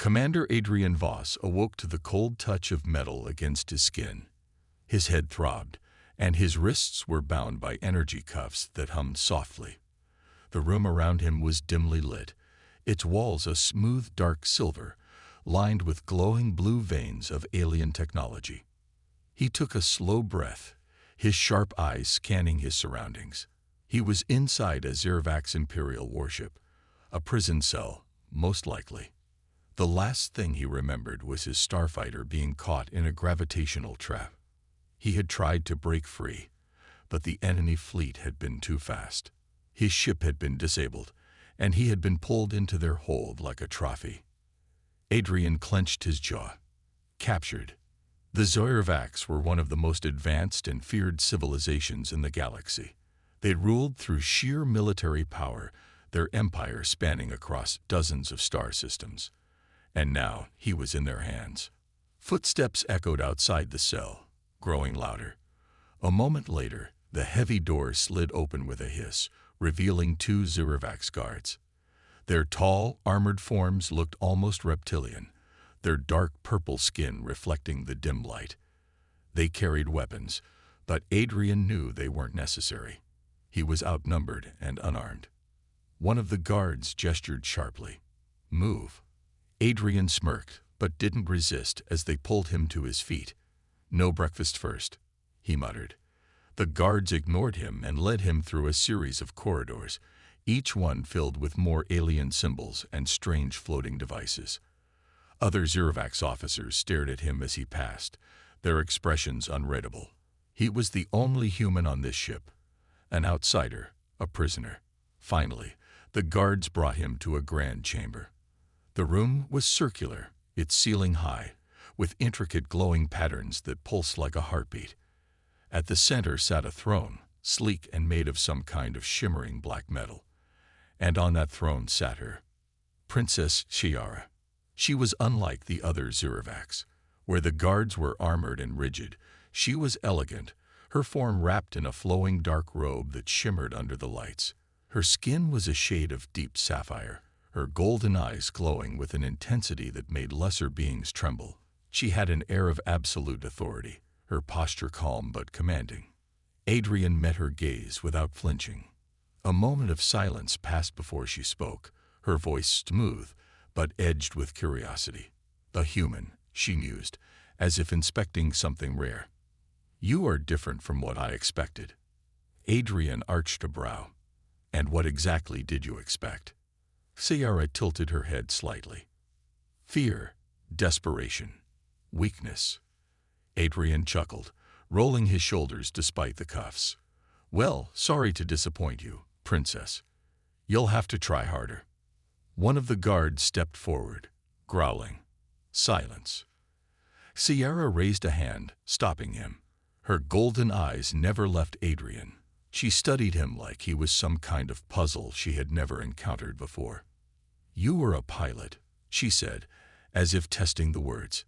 Commander Adrian Voss awoke to the cold touch of metal against his skin. His head throbbed, and his wrists were bound by energy cuffs that hummed softly. The room around him was dimly lit, its walls a smooth dark silver, lined with glowing blue veins of alien technology. He took a slow breath, his sharp eyes scanning his surroundings. He was inside a Zervax Imperial warship, a prison cell, most likely. The last thing he remembered was his starfighter being caught in a gravitational trap. He had tried to break free, but the enemy fleet had been too fast. His ship had been disabled, and he had been pulled into their hold like a trophy. Adrian clenched his jaw. Captured. The Zervax were one of the most advanced and feared civilizations in the galaxy. They ruled through sheer military power, their empire spanning across dozens of star systems. And now he was in their hands. Footsteps echoed outside the cell, growing louder. A moment later, the heavy door slid open with a hiss, revealing two Zervax guards. Their tall, armored forms looked almost reptilian, their dark purple skin reflecting the dim light. They carried weapons, but Adrian knew they weren't necessary. He was outnumbered and unarmed. One of the guards gestured sharply. "Move." Adrian smirked, but didn't resist as they pulled him to his feet. "No breakfast first," he muttered. The guards ignored him and led him through a series of corridors, each one filled with more alien symbols and strange floating devices. Other Zervax officers stared at him as he passed, their expressions unreadable. He was the only human on this ship, an outsider, a prisoner. Finally, the guards brought him to a grand chamber. The room was circular, its ceiling high, with intricate glowing patterns that pulsed like a heartbeat. At the center sat a throne, sleek and made of some kind of shimmering black metal. And on that throne sat her, Princess Ciara. She was unlike the other Zervax. Where the guards were armored and rigid, she was elegant, her form wrapped in a flowing dark robe that shimmered under the lights. Her skin was a shade of deep sapphire, her golden eyes glowing with an intensity that made lesser beings tremble. She had an air of absolute authority, her posture calm but commanding. Adrian met her gaze without flinching. A moment of silence passed before she spoke, her voice smooth, but edged with curiosity. "A human," she mused, as if inspecting something rare. "You are different from what I expected." Adrian arched a brow. "And what exactly did you expect?" Ciara tilted her head slightly. "Fear, desperation, weakness." Adrian chuckled, rolling his shoulders despite the cuffs. "Well, sorry to disappoint you, Princess. You'll have to try harder." One of the guards stepped forward, growling. Silence. Ciara raised a hand, stopping him. Her golden eyes never left Adrian. She studied him like he was some kind of puzzle she had never encountered before. "You were a pilot," she said, as if testing the words.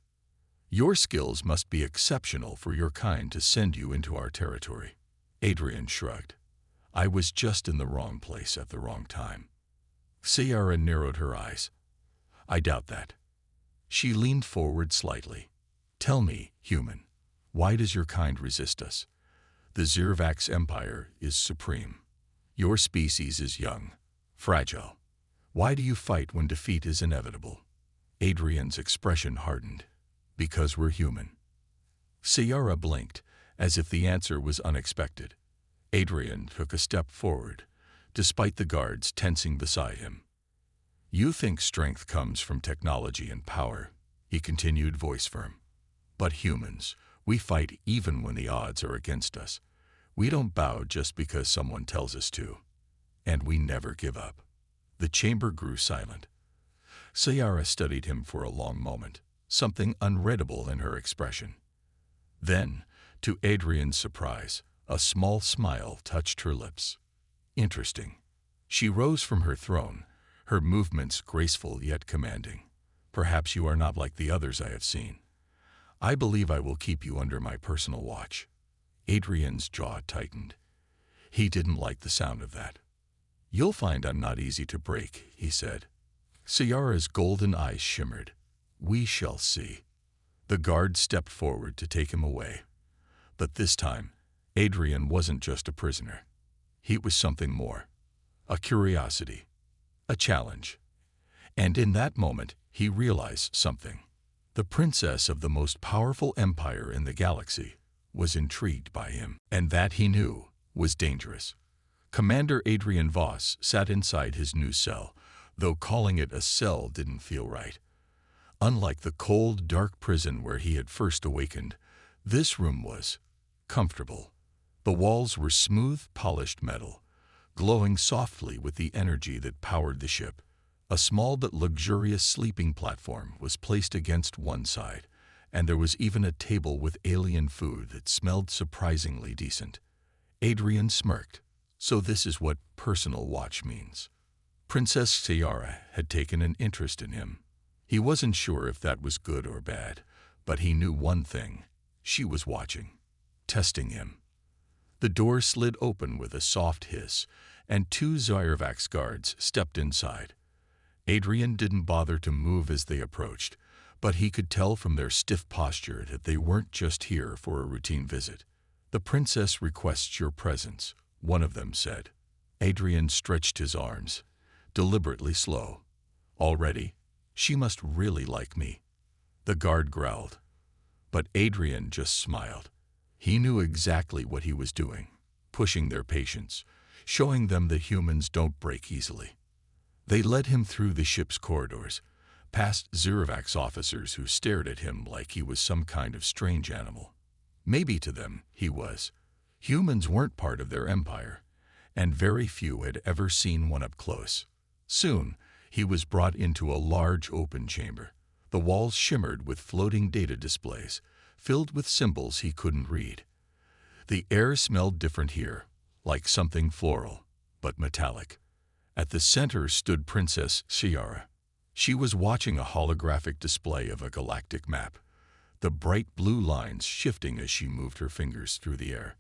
"Your skills must be exceptional for your kind to send you into our territory." Adrian shrugged. "I was just in the wrong place at the wrong time." Ciara narrowed her eyes. "I doubt that." She leaned forward slightly. "Tell me, human, why does your kind resist us? The Zervax Empire is supreme. Your species is young, fragile. Why do you fight when defeat is inevitable?" Adrian's expression hardened. "Because we're human." Ciara blinked, as if the answer was unexpected. Adrian took a step forward, despite the guards tensing beside him. "You think strength comes from technology and power," he continued, voice firm. "But humans, we fight even when the odds are against us. We don't bow just because someone tells us to. And we never give up." The chamber grew silent. Ciara studied him for a long moment, something unreadable in her expression. Then, to Adrian's surprise, a small smile touched her lips. "Interesting." She rose from her throne, her movements graceful yet commanding. "Perhaps you are not like the others I have seen. I believe I will keep you under my personal watch." Adrian's jaw tightened. He didn't like the sound of that. "You'll find I'm not easy to break," he said. Ciara's golden eyes shimmered. We shall see. The guard stepped forward to take him away. But this time, Adrian wasn't just a prisoner. He was something more. A curiosity. A challenge. And in that moment, he realized something. The princess of the most powerful empire in the galaxy was intrigued by him, and that he knew was dangerous. Commander Adrian Voss sat inside his new cell, though calling it a cell didn't feel right. Unlike the cold, dark prison where he had first awakened, this room was comfortable. The walls were smooth, polished metal, glowing softly with the energy that powered the ship. A small but luxurious sleeping platform was placed against one side, and there was even a table with alien food that smelled surprisingly decent. Adrian smirked. So this is what personal watch means. Princess Ciara had taken an interest in him. He wasn't sure if that was good or bad, but he knew one thing. She was watching, testing him. The door slid open with a soft hiss, and two Zyrvax guards stepped inside. Adrian didn't bother to move as they approached, but he could tell from their stiff posture that they weren't just here for a routine visit. "The princess requests your presence," one of them said. Adrian stretched his arms, deliberately slow. "Already? She must really like me." The guard growled. But Adrian just smiled. He knew exactly what he was doing, pushing their patience, showing them that humans don't break easily. They led him through the ship's corridors, past Zyrvax officers who stared at him like he was some kind of strange animal. Maybe to them, he was. Humans weren't part of their empire, and very few had ever seen one up close. Soon, he was brought into a large open chamber. The walls shimmered with floating data displays, filled with symbols he couldn't read. The air smelled different here, like something floral, but metallic. At the center stood Princess Ciara. She was watching a holographic display of a galactic map, the bright blue lines shifting as she moved her fingers through the air.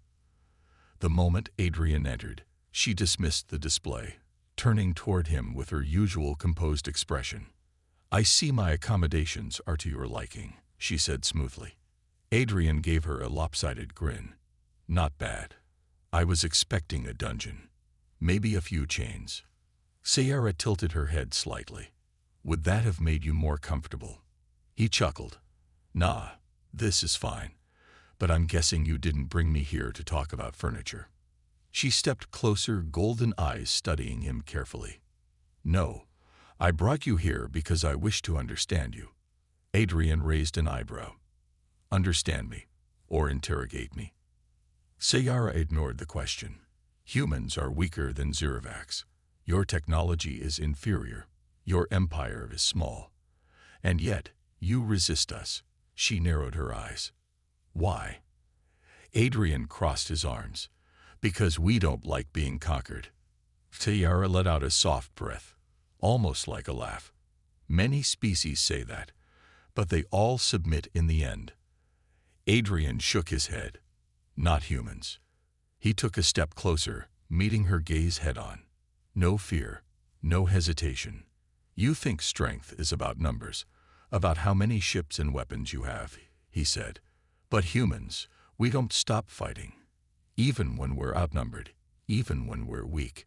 The moment Adrian entered, she dismissed the display, turning toward him with her usual composed expression. "I see my accommodations are to your liking," she said smoothly. Adrian gave her a lopsided grin. "Not bad. I was expecting a dungeon. Maybe a few chains." Ciara tilted her head slightly. "Would that have made you more comfortable?" He chuckled. "Nah, this is fine. But I'm guessing you didn't bring me here to talk about furniture." She stepped closer, golden eyes studying him carefully. "No, I brought you here because I wish to understand you." Adrian raised an eyebrow. "Understand me, or interrogate me?" Ciara ignored the question. "Humans are weaker than Zyrvax. Your technology is inferior. Your empire is small. And yet, you resist us." She narrowed her eyes. "Why?" Adrian crossed his arms. "Because we don't like being conquered." Ciara let out a soft breath, almost like a laugh. "Many species say that, but they all submit in the end." Adrian shook his head. "Not humans." He took a step closer, meeting her gaze head-on. "No fear, no hesitation. You think strength is about numbers, about how many ships and weapons you have," he said. "But humans, we don't stop fighting. Even when we're outnumbered, even when we're weak.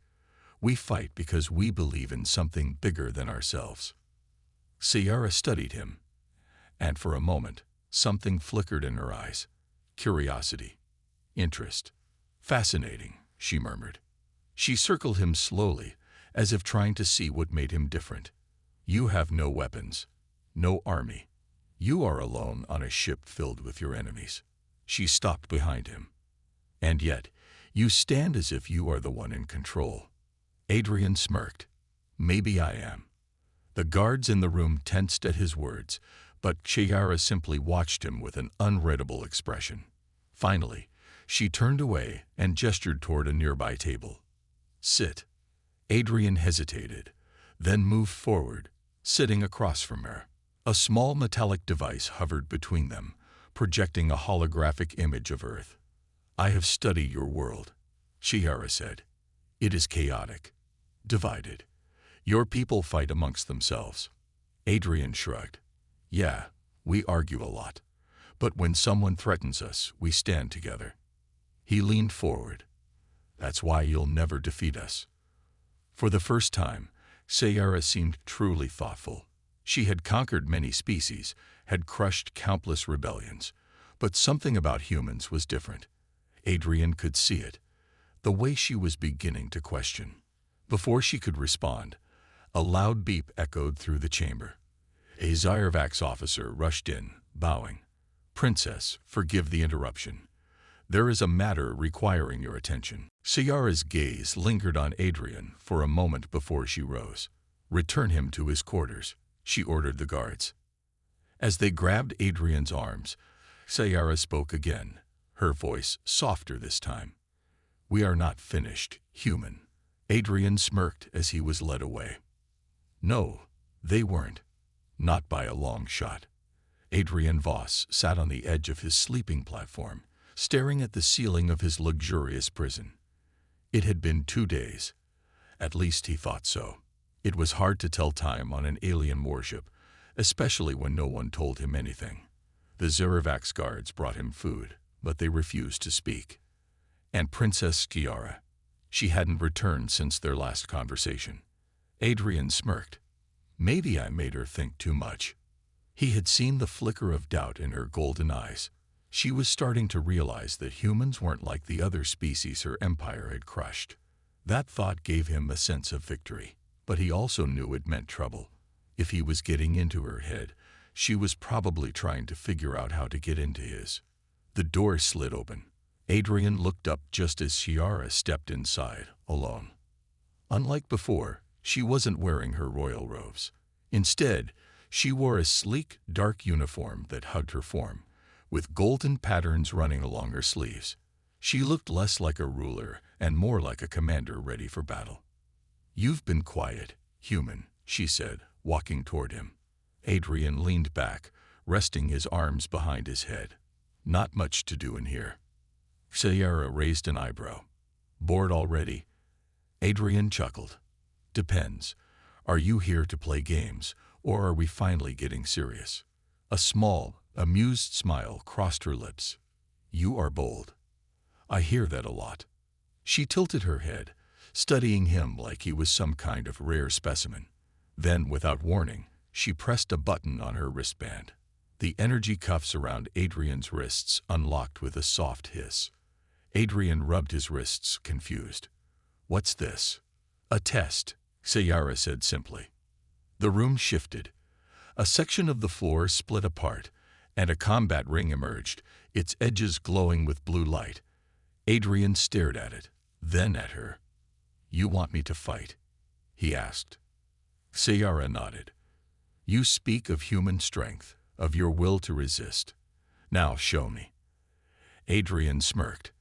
We fight because we believe in something bigger than ourselves." Ciara studied him, and for a moment, something flickered in her eyes. Curiosity. Interest. "Fascinating," she murmured. She circled him slowly, as if trying to see what made him different. "You have no weapons, no army. You are alone on a ship filled with your enemies." She stopped behind him. "And yet, you stand as if you are the one in control." Adrian smirked. "Maybe I am." The guards in the room tensed at his words, but Ciara simply watched him with an unreadable expression. Finally, she turned away and gestured toward a nearby table. "Sit." Adrian hesitated, then moved forward, sitting across from her. A small metallic device hovered between them, projecting a holographic image of Earth. "I have studied your world," Ciara said. "It is chaotic, divided. Your people fight amongst themselves." Adrian shrugged. Yeah, we argue a lot. But when someone threatens us, we stand together. He leaned forward. That's why you'll never defeat us. For the first time, Sayara seemed truly thoughtful. She had conquered many species, had crushed countless rebellions, but something about humans was different. Adrian could see it, the way she was beginning to question. Before she could respond, a loud beep echoed through the chamber. A Zyrovax officer rushed in, bowing. "Princess, forgive the interruption. There is a matter requiring your attention." Sayara's gaze lingered on Adrian for a moment before she rose. "Return him to his quarters," she ordered the guards. As they grabbed Adrian's arms, Sayara spoke again, her voice softer this time. "We are not finished, human." Adrian smirked as he was led away. No, they weren't. Not by a long shot. Adrian Voss sat on the edge of his sleeping platform, staring at the ceiling of his luxurious prison. It had been 2 days. At least he thought so. It was hard to tell time on an alien warship, especially when no one told him anything. The Zyrovax guards brought him food, but they refused to speak. And Princess Kiara, she hadn't returned since their last conversation. Adrian smirked. Maybe I made her think too much. He had seen the flicker of doubt in her golden eyes. She was starting to realize that humans weren't like the other species her empire had crushed. That thought gave him a sense of victory, but he also knew it meant trouble. If he was getting into her head, she was probably trying to figure out how to get into his. The door slid open. Adrian looked up just as Ciara stepped inside, alone. Unlike before, she wasn't wearing her royal robes. Instead, she wore a sleek, dark uniform that hugged her form, with golden patterns running along her sleeves. She looked less like a ruler and more like a commander ready for battle. "You've been quiet, human," she said, walking toward him. Adrian leaned back, resting his arms behind his head. "Not much to do in here." Sayara raised an eyebrow. "Bored already?" Adrian chuckled. "Depends. Are you here to play games, or are we finally getting serious?" A small, amused smile crossed her lips. "You are bold. I hear that a lot." She tilted her head, studying him like he was some kind of rare specimen. Then, without warning, she pressed a button on her wristband. The energy cuffs around Adrian's wrists unlocked with a soft hiss. Adrian rubbed his wrists, confused. "What's this?" "A test," Sayara said simply. The room shifted. A section of the floor split apart, and a combat ring emerged, its edges glowing with blue light. Adrian stared at it, then at her. "You want me to fight?" he asked. Sayara nodded. "You speak of human strength, of your will to resist. Now show me." Adrian smirked.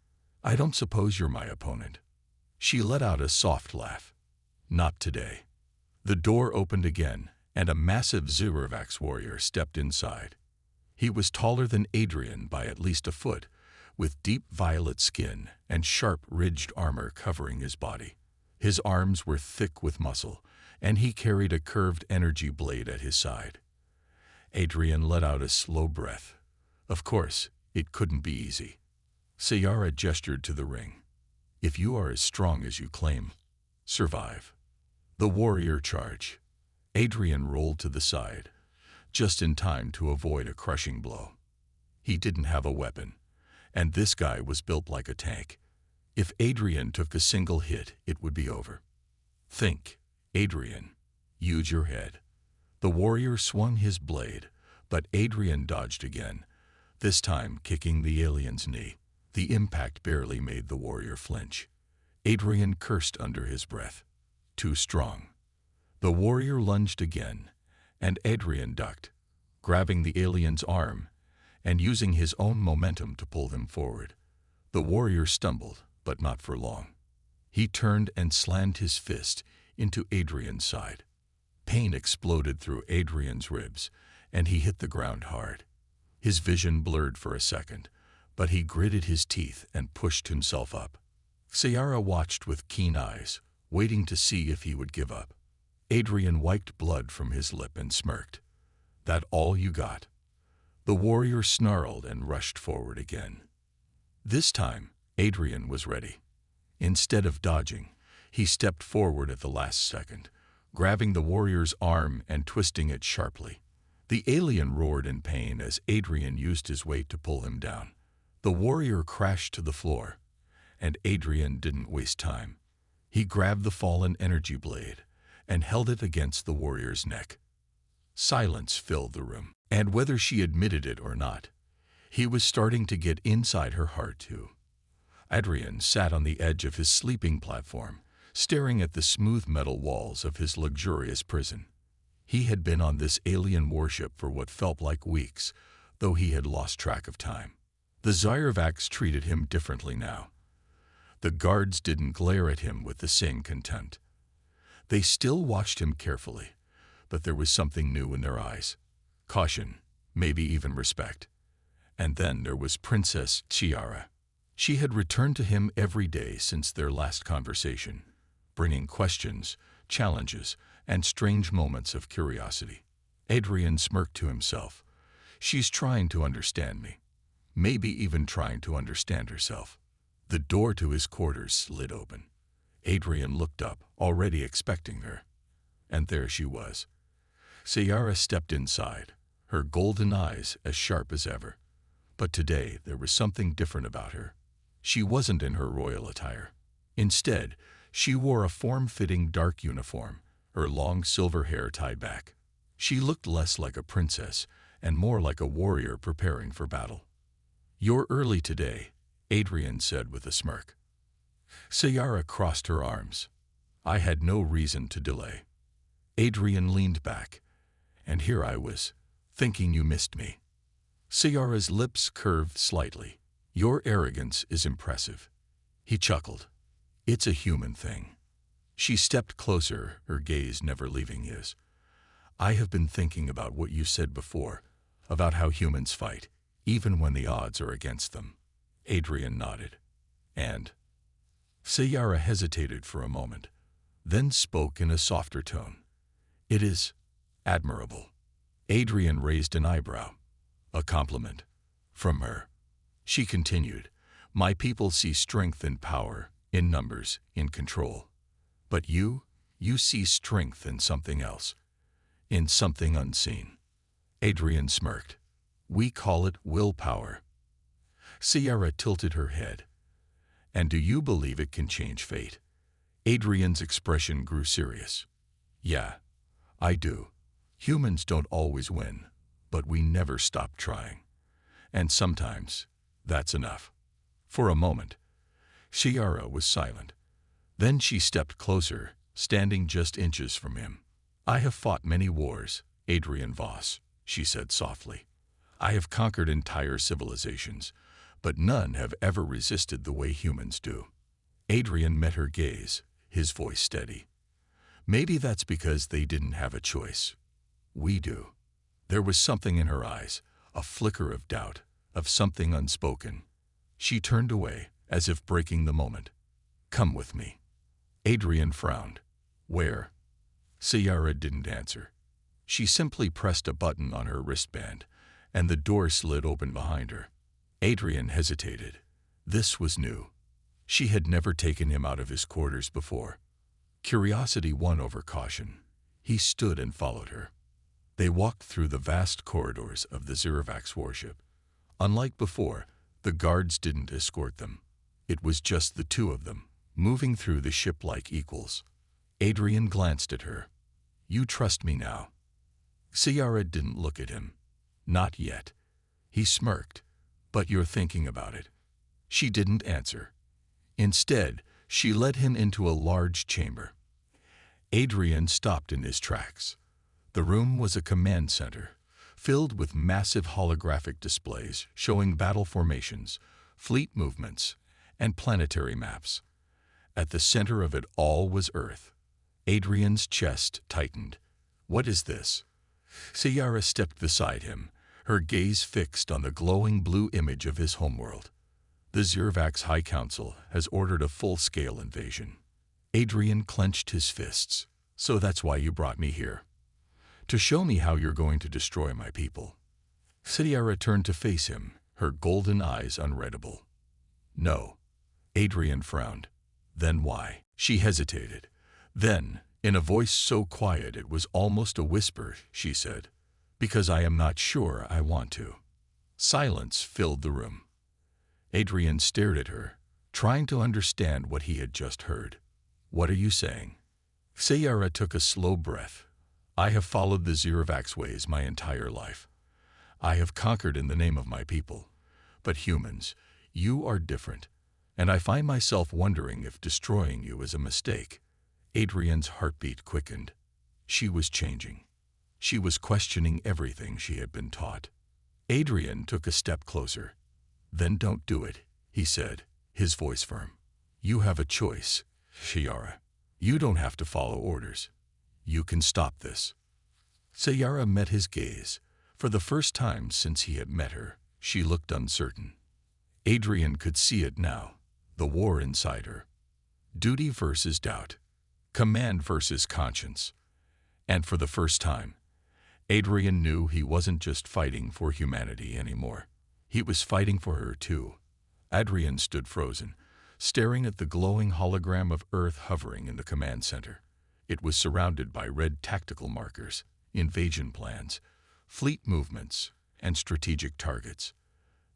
"I don't suppose you're my opponent." She let out a soft laugh. "Not today." The door opened again, and a massive Zyrovax warrior stepped inside. He was taller than Adrian by at least a foot, with deep violet skin and sharp, ridged armor covering his body. His arms were thick with muscle, and he carried a curved energy blade at his side. Adrian let out a slow breath. Of course, it couldn't be easy. Sayara gestured to the ring. "If you are as strong as you claim, survive." The warrior charged. Adrian rolled to the side, just in time to avoid a crushing blow. He didn't have a weapon, and this guy was built like a tank. If Adrian took a single hit, it would be over. "Think, Adrian. Use your head." The warrior swung his blade, but Adrian dodged again, this time kicking the alien's knee. The impact barely made the warrior flinch. Adrian cursed under his breath. Too strong. The warrior lunged again, and Adrian ducked, grabbing the alien's arm and using his own momentum to pull him forward. The warrior stumbled, but not for long. He turned and slammed his fist into Adrian's side. Pain exploded through Adrian's ribs, and he hit the ground hard. His vision blurred for a second, but he gritted his teeth and pushed himself up. Sayara watched with keen eyes, waiting to see if he would give up. Adrian wiped blood from his lip and smirked. That all you got?" The warrior snarled and rushed forward again. This time, Adrian was ready. Instead of dodging, he stepped forward at the last second, grabbing the warrior's arm and twisting it sharply. The alien roared in pain as Adrian used his weight to pull him down. The warrior crashed to the floor, and Adrian didn't waste time. He grabbed the fallen energy blade and held it against the warrior's neck. Silence filled the room, and whether she admitted it or not, he was starting to get inside her heart too. Adrian sat on the edge of his sleeping platform, staring at the smooth metal walls of his luxurious prison. He had been on this alien warship for what felt like weeks, though he had lost track of time. The Zyrvacs treated him differently now. The guards didn't glare at him with the same contempt. They still watched him carefully, but there was something new in their eyes. Caution, maybe even respect. And then there was Princess Chiara. She had returned to him every day since their last conversation, bringing questions, challenges, and strange moments of curiosity. Adrian smirked to himself. She's trying to understand me, maybe even trying to understand herself. The door to his quarters slid open. Adrian looked up, already expecting her. And there she was. Ciara stepped inside, her golden eyes as sharp as ever. But today there was something different about her. She wasn't in her royal attire. Instead, she wore a form-fitting dark uniform, her long silver hair tied back. She looked less like a princess and more like a warrior preparing for battle. "You're early today," Adrian said with a smirk. Ciara crossed her arms. "I had no reason to delay." Adrian leaned back. "And here I was, thinking you missed me." Ciara's lips curved slightly. "Your arrogance is impressive." He chuckled. "It's a human thing." She stepped closer, her gaze never leaving his. "I have been thinking about what you said before, about how humans fight, even when the odds are against them." Adrian nodded. "And?" Ciara hesitated for a moment, then spoke in a softer tone. "It is admirable." Adrian raised an eyebrow. A compliment. From her. She continued, "My people see strength and power, in numbers, in control. But you see strength in something else, in something unseen." Adrian smirked. "We call it willpower." Ciara tilted her head. "And do you believe it can change fate?" Adrian's expression grew serious. "Yeah, I do. Humans don't always win, but we never stop trying. And sometimes, that's enough." For a moment, Ciara was silent. Then she stepped closer, standing just inches from him. "I have fought many wars, Adrian Voss," she said softly. "I have conquered entire civilizations, but none have ever resisted the way humans do." Adrian met her gaze, his voice steady. "Maybe that's because they didn't have a choice. We do." There was something in her eyes, a flicker of doubt, of something unspoken. She turned away, as if breaking the moment. "Come with me." Adrian frowned. "Where?" Ciara didn't answer. She simply pressed a button on her wristband, and the door slid open behind her. Adrian hesitated. This was new. She had never taken him out of his quarters before. Curiosity won over caution. He stood and followed her. They walked through the vast corridors of the Zyrvacs warship. Unlike before, the guards didn't escort them. It was just the two of them, moving through the ship like equals. Adrian glanced at her. "You trust me now?" Ciara didn't look at him. "Not yet." He smirked. "But you're thinking about it." She didn't answer. Instead, she led him into a large chamber. Adrian stopped in his tracks. The room was a command center, filled with massive holographic displays showing battle formations, fleet movements, and planetary maps. At the center of it all was Earth. Adrian's chest tightened. "What is this?" Ciara stepped beside him, her gaze fixed on the glowing blue image of his homeworld. "The Zyrvacs High Council has ordered a full-scale invasion." Adrian clenched his fists. "So that's why you brought me here." To show me how you're going to destroy my people. Sierra turned to face him, her golden eyes unreadable. No. Adrian frowned. Then why? She hesitated. Then, in a voice so quiet it was almost a whisper, she said, "Because I am not sure I want to." Silence filled the room. Adrian stared at her, trying to understand what he had just heard. "What are you saying?" Sierra took a slow breath. "I have followed the Zirvax ways my entire life. I have conquered in the name of my people. But humans, you are different, and I find myself wondering if destroying you is a mistake." Adrian's heartbeat quickened. She was changing. She was questioning everything she had been taught. Adrian took a step closer. "Then don't do it," he said, his voice firm. "You have a choice, Sierra. You don't have to follow orders. You can stop this." Sierra met his gaze. For the first time since he had met her, she looked uncertain. Adrian could see it now, the war inside her. Duty versus doubt. Command versus conscience. And for the first time, Adrian knew he wasn't just fighting for humanity anymore. He was fighting for her too. Adrian stood frozen, staring at the glowing hologram of Earth hovering in the command center. It was surrounded by red tactical markers, invasion plans, fleet movements, and strategic targets.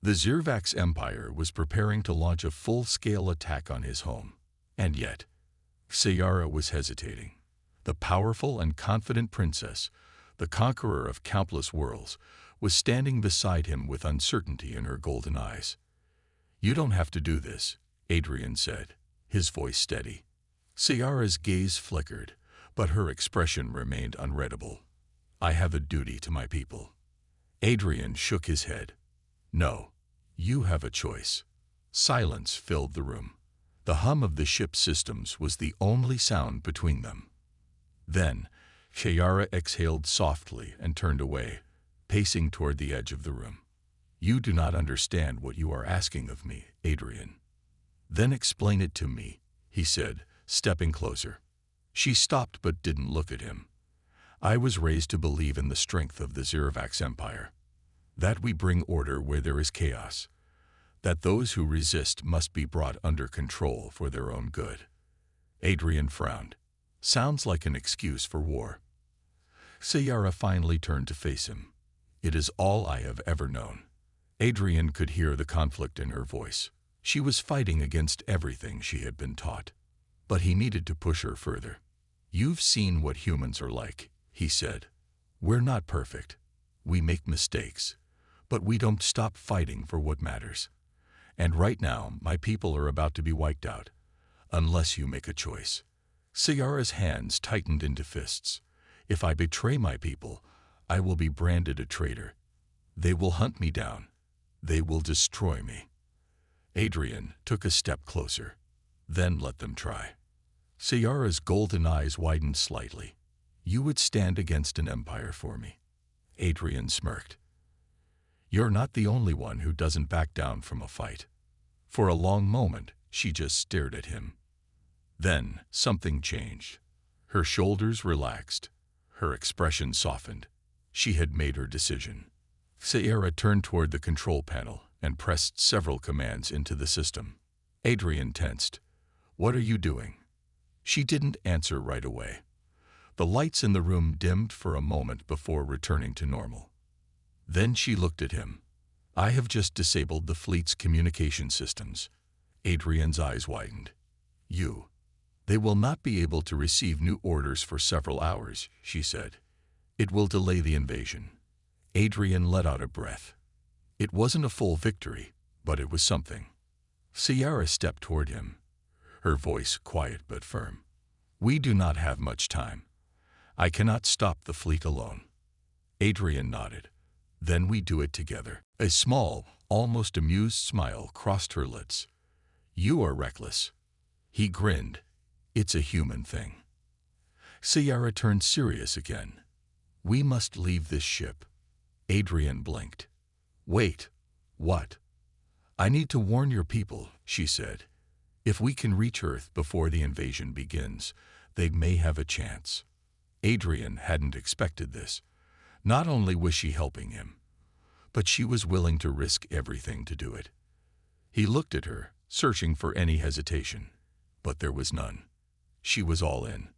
The Zirvax Empire was preparing to launch a full-scale attack on his home. And yet, Sierra was hesitating. The powerful and confident princess, the conqueror of countless worlds, was standing beside him with uncertainty in her golden eyes. "You don't have to do this," Adrian said, his voice steady. Sierra's gaze flickered, but her expression remained unreadable. "I have a duty to my people." Adrian shook his head. "No, you have a choice." Silence filled the room. The hum of the ship's systems was the only sound between them. Then, Sierra exhaled softly and turned away, pacing toward the edge of the room. "You do not understand what you are asking of me, Adrian." "Then explain it to me," he said, stepping closer. She stopped but didn't look at him. "I was raised to believe in the strength of the Zirvax Empire. That we bring order where there is chaos. That those who resist must be brought under control for their own good." Adrian frowned. "Sounds like an excuse for war." Sierra finally turned to face him. "It is all I have ever known." Adrian could hear the conflict in her voice. She was fighting against everything she had been taught. But he needed to push her further. "You've seen what humans are like," he said. "We're not perfect. We make mistakes. But we don't stop fighting for what matters. And right now, my people are about to be wiped out, unless you make a choice." Sierra's hands tightened into fists. "If I betray my people, I will be branded a traitor. They will hunt me down. They will destroy me." Adrian took a step closer. "Then let them try." Sierra's golden eyes widened slightly. "You would stand against an empire for me." Adrian smirked. "You're not the only one who doesn't back down from a fight." For a long moment, she just stared at him. Then, something changed. Her shoulders relaxed. Her expression softened. She had made her decision. Sierra turned toward the control panel and pressed several commands into the system. Adrian tensed. "What are you doing?" She didn't answer right away. The lights in the room dimmed for a moment before returning to normal. Then she looked at him. "I have just disabled the fleet's communication systems." Adrian's eyes widened. "You. They will not be able to receive new orders for several hours," she said. "It will delay the invasion." Adrian let out a breath. It wasn't a full victory, but it was something. Sierra stepped toward him, her voice quiet but firm. "We do not have much time. I cannot stop the fleet alone." Adrian nodded. "Then we do it together." A small, almost amused smile crossed her lips. "You are reckless." He grinned. "It's a human thing." Sierra turned serious again. "We must leave this ship." Adrian blinked. "Wait. What?" "I need to warn your people," she said. "If we can reach Earth before the invasion begins, they may have a chance." Adrian hadn't expected this. Not only was she helping him, but she was willing to risk everything to do it. He looked at her, searching for any hesitation, but there was none. She was all in.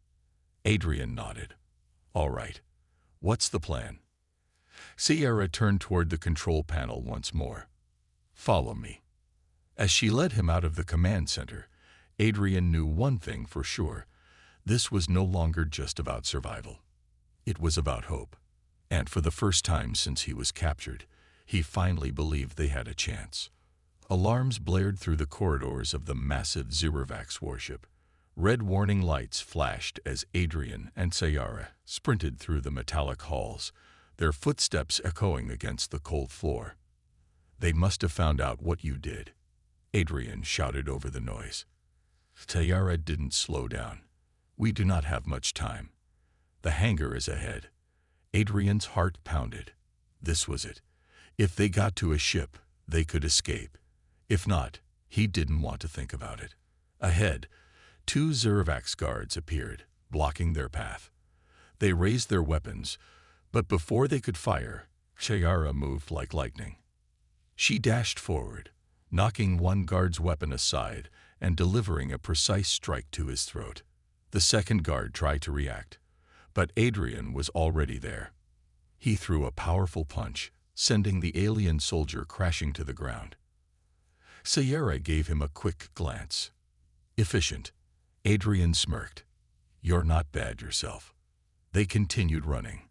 Adrian nodded. All right. What's the plan? Sierra turned toward the control panel once more. Follow me. As she led him out of the command center, Adrian knew one thing for sure. This was no longer just about survival. It was about hope. And for the first time since he was captured, he finally believed they had a chance. Alarms blared through the corridors of the massive Zervax warship. Red warning lights flashed as Adrian and Sayara sprinted through the metallic halls, their footsteps echoing against the cold floor. They must have found out what you did, Adrian shouted over the noise. Sayara didn't slow down. We do not have much time. The hangar is ahead. Adrian's heart pounded. This was it. If they got to a ship, they could escape. If not, he didn't want to think about it. Ahead, 2 Zervax guards appeared, blocking their path. They raised their weapons, but before they could fire, Sayara moved like lightning. She dashed forward, knocking one guard's weapon aside and delivering a precise strike to his throat. The second guard tried to react, but Adrian was already there. He threw a powerful punch, sending the alien soldier crashing to the ground. Sayara gave him a quick glance. Efficient. Adrian smirked. You're not bad yourself. They continued running.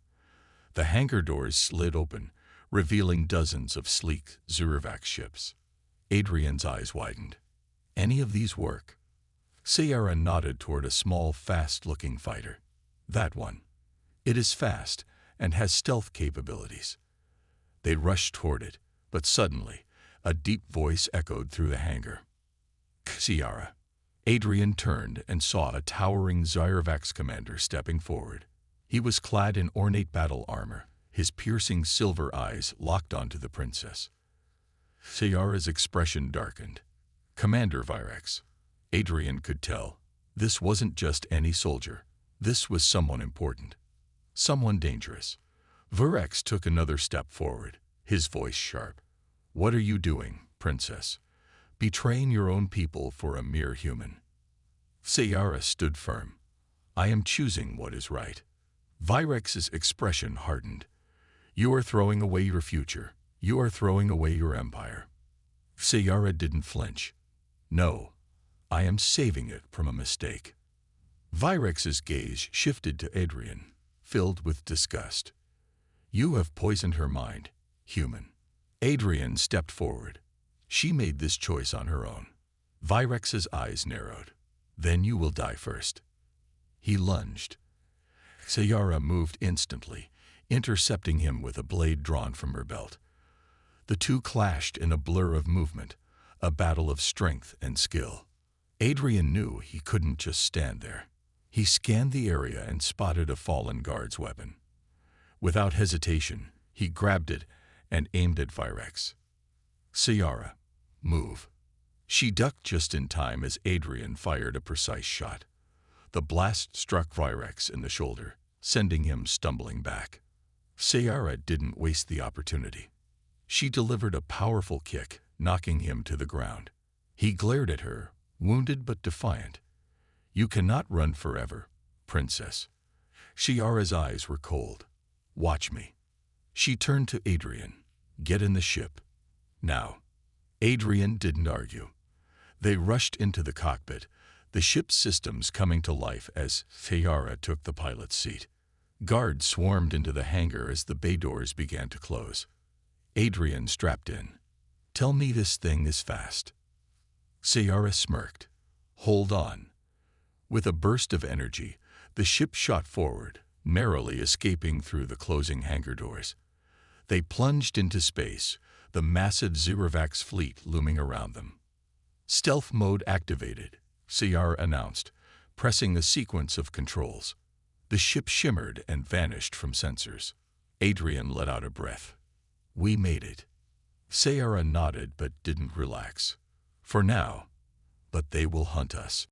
The hangar doors slid open, revealing dozens of sleek Zervax ships. Adrian's eyes widened. Any of these work? Sayara nodded toward a small, fast-looking fighter. That one. It is fast and has stealth capabilities. They rushed toward it, but suddenly, a deep voice echoed through the hangar. Sayara. Adrian turned and saw a towering Zervax commander stepping forward. He was clad in ornate battle armor, his piercing silver eyes locked onto the princess. Sayara's expression darkened. Commander Virex. Adrian could tell. This wasn't just any soldier. This was someone important. Someone dangerous. Virex took another step forward, his voice sharp. What are you doing, princess? Betraying your own people for a mere human. Sayara stood firm. I am choosing what is right. Virex's expression hardened. You are throwing away your future. You are throwing away your empire. Sayara didn't flinch. No, I am saving it from a mistake. Virex's gaze shifted to Adrian, filled with disgust. You have poisoned her mind, human. Adrian stepped forward. She made this choice on her own. Virex's eyes narrowed. Then you will die first. He lunged. Sayara moved instantly, intercepting him with a blade drawn from her belt. The two clashed in a blur of movement, a battle of strength and skill. Adrian knew he couldn't just stand there. He scanned the area and spotted a fallen guard's weapon. Without hesitation, he grabbed it and aimed at Virex. Sayara, move. She ducked just in time as Adrian fired a precise shot. The blast struck Virex in the shoulder, sending him stumbling back. Sayara didn't waste the opportunity. She delivered a powerful kick, knocking him to the ground. He glared at her, wounded but defiant. You cannot run forever, princess. Sayara's eyes were cold. Watch me. She turned to Adrian. Get in the ship. Now. Adrian didn't argue. They rushed into the cockpit, the ship's systems coming to life as Sayara took the pilot's seat. Guards swarmed into the hangar as the bay doors began to close. Adrian strapped in. Tell me this thing is fast. Sayara smirked. Hold on. With a burst of energy, the ship shot forward, narrowly escaping through the closing hangar doors. They plunged into space, the massive Zervax fleet looming around them. Stealth mode activated, Sayara announced, pressing a sequence of controls. The ship shimmered and vanished from sensors. Adrian let out a breath. We made it. Sayara nodded but didn't relax. For now, but they will hunt us.